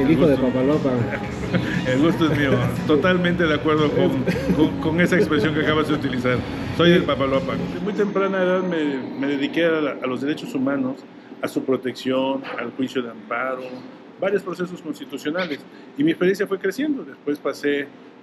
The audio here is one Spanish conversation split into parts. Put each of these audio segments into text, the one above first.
El hijo de Papaloapan. El gusto es mío. Totalmente de acuerdo con esa expresión que acabas de utilizar. Soy del Papaloapan. De muy temprana edad me dediqué a los derechos humanos, a su protección, al juicio de amparo, varios procesos constitucionales. Y mi experiencia fue creciendo. Después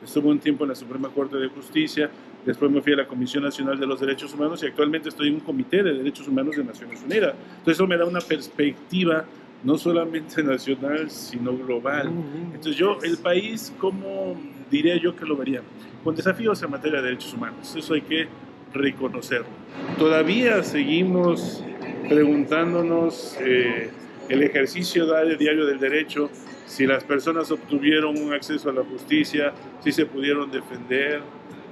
estuve un tiempo en la Suprema Corte de Justicia, después me fui a la Comisión Nacional de los Derechos Humanos y actualmente estoy en un comité de derechos humanos de Naciones Unidas. Entonces eso me da una perspectiva no solamente nacional, sino global. Entonces el país, ¿cómo diría yo que lo vería? Con desafíos en materia de derechos humanos, eso hay que reconocerlo. Todavía seguimos preguntándonos el ejercicio diario del derecho, si las personas obtuvieron un acceso a la justicia, si se pudieron defender.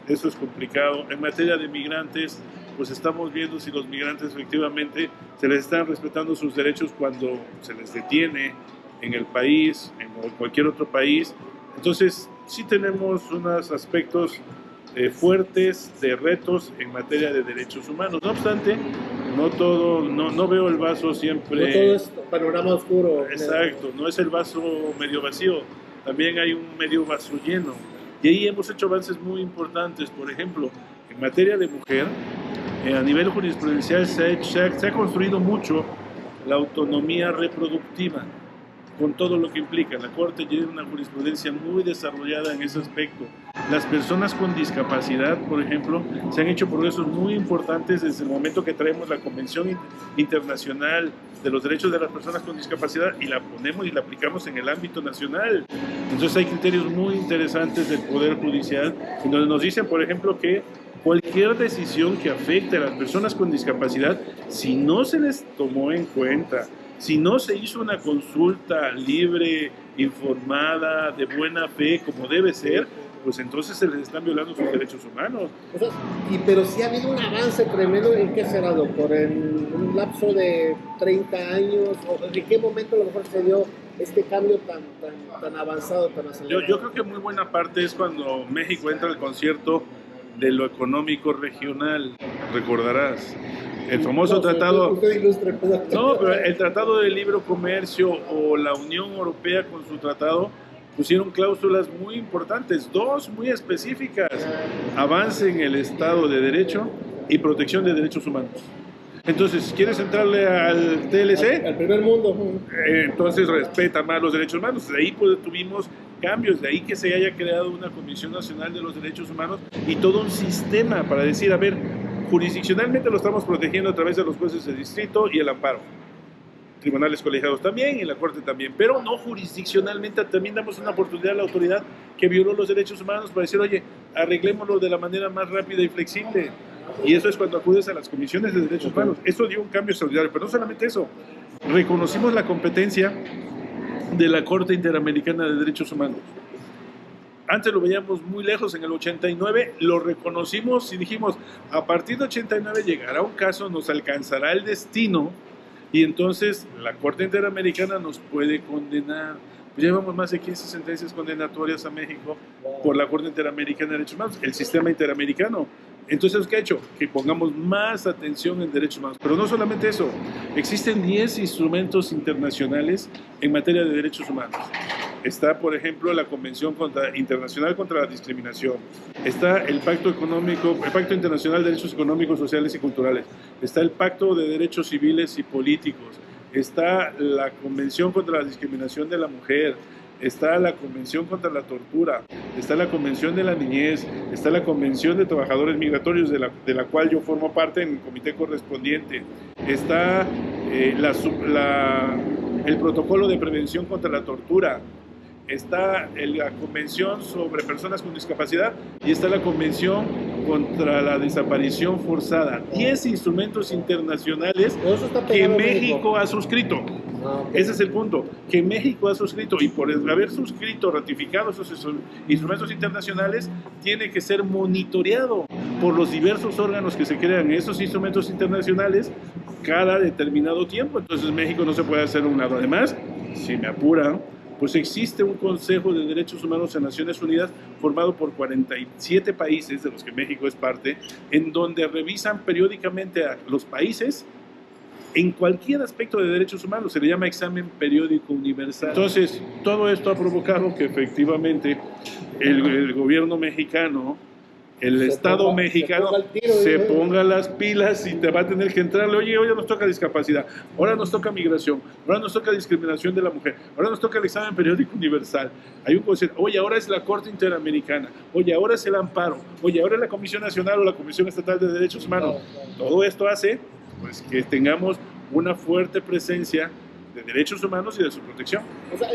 Eso es complicado. En materia de migrantes, pues estamos viendo si los migrantes efectivamente se les están respetando sus derechos cuando se les detiene en el país, en cualquier otro país. Entonces, sí tenemos unos aspectos fuertes de retos en materia de derechos humanos. No obstante, no veo el vaso siempre... No todo es panorama oscuro. Exacto, no es el vaso medio vacío, también hay un medio vaso lleno. Y ahí hemos hecho avances muy importantes. Por ejemplo, en materia de mujer, a nivel jurisprudencial se ha construido mucho la autonomía reproductiva, con todo lo que implica. La Corte tiene una jurisprudencia muy desarrollada en ese aspecto. Las personas con discapacidad, por ejemplo, se han hecho progresos muy importantes desde el momento que traemos la Convención Internacional de los Derechos de las Personas con Discapacidad y la ponemos y la aplicamos en el ámbito nacional. Entonces hay criterios muy interesantes del Poder Judicial, en donde nos dicen, por ejemplo, que cualquier decisión que afecte a las personas con discapacidad, si no se les tomó en cuenta, si no se hizo una consulta libre, informada, de buena fe, como debe ser, pues entonces se les están violando sus derechos humanos. O sea, pero sí ha habido un avance tremendo. ¿En qué será, doctor? ¿En un lapso de 30 años? ¿O en qué momento a lo mejor se dio este cambio tan avanzado, tan acelerado? Yo creo que muy buena parte es cuando México entra al concierto de lo económico regional, recordarás. El famoso tratado... Usted ilustre, no, pero el Tratado de Libre Comercio o la Unión Europea con su tratado pusieron cláusulas muy importantes, dos muy específicas: avance en el Estado de Derecho y protección de derechos humanos. Entonces, ¿quieres entrarle al TLC? Al primer mundo. Entonces respeta más los derechos humanos. De ahí pues, tuvimos cambios, de ahí que se haya creado una Comisión Nacional de los Derechos Humanos y todo un sistema para decir, a ver, jurisdiccionalmente lo estamos protegiendo a través de los jueces de distrito y el amparo. Tribunales colegiados también y la Corte también, pero no jurisdiccionalmente. También damos una oportunidad a la autoridad que violó los derechos humanos para decir, oye, arreglémoslo de la manera más rápida y flexible. Y eso es cuando acudes a las comisiones de derechos humanos. Eso dio un cambio extraordinario, pero no solamente eso. Reconocimos la competencia de la Corte Interamericana de Derechos Humanos. Antes lo veíamos muy lejos, en el 89 lo reconocimos y dijimos, a partir de 89 llegará un caso, nos alcanzará el destino y entonces la Corte Interamericana nos puede condenar. Llevamos más de 15 sentencias condenatorias a México por la Corte Interamericana de Derechos Humanos, el sistema interamericano. Entonces, ¿qué ha hecho? Que pongamos más atención en derechos humanos. Pero no solamente eso, existen 10 instrumentos internacionales en materia de derechos humanos. Está, por ejemplo, la Convención Internacional contra la Discriminación. Está el Pacto Internacional de Derechos Económicos, Sociales y Culturales. Está el Pacto de Derechos Civiles y Políticos. Está la Convención contra la Discriminación de la Mujer. Está la Convención contra la Tortura, está la Convención de la Niñez, está la Convención de Trabajadores Migratorios, de la cual yo formo parte en el comité correspondiente, está el Protocolo de Prevención contra la Tortura, está la Convención sobre Personas con Discapacidad y está la Convención contra la Desaparición Forzada. 10 instrumentos internacionales que México ha suscrito. Ese es el punto, que México ha suscrito, y por haber suscrito, ratificado esos instrumentos internacionales, tiene que ser monitoreado por los diversos órganos que se crean en esos instrumentos internacionales cada determinado tiempo. Entonces México no se puede hacer a un lado. Además, si me apura, pues existe un Consejo de Derechos Humanos en Naciones Unidas formado por 47 países, de los que México es parte, en donde revisan periódicamente a los países En cualquier aspecto de derechos humanos se le llama examen periódico universal. Entonces, todo esto ha provocado que efectivamente el gobierno mexicano, el Estado mexicano, se ponga las pilas y te va a tener que entrarle. Oye, hoy nos toca discapacidad, ahora nos toca migración, ahora nos toca discriminación de la mujer, ahora nos toca el examen periódico universal. Hay un concepto, oye, ahora es la Corte Interamericana, oye, ahora es el amparo, oye, ahora es la Comisión Nacional o la Comisión Estatal de Derechos Humanos. Todo esto hace pues que tengamos una fuerte presencia de derechos humanos y de su protección. O sea,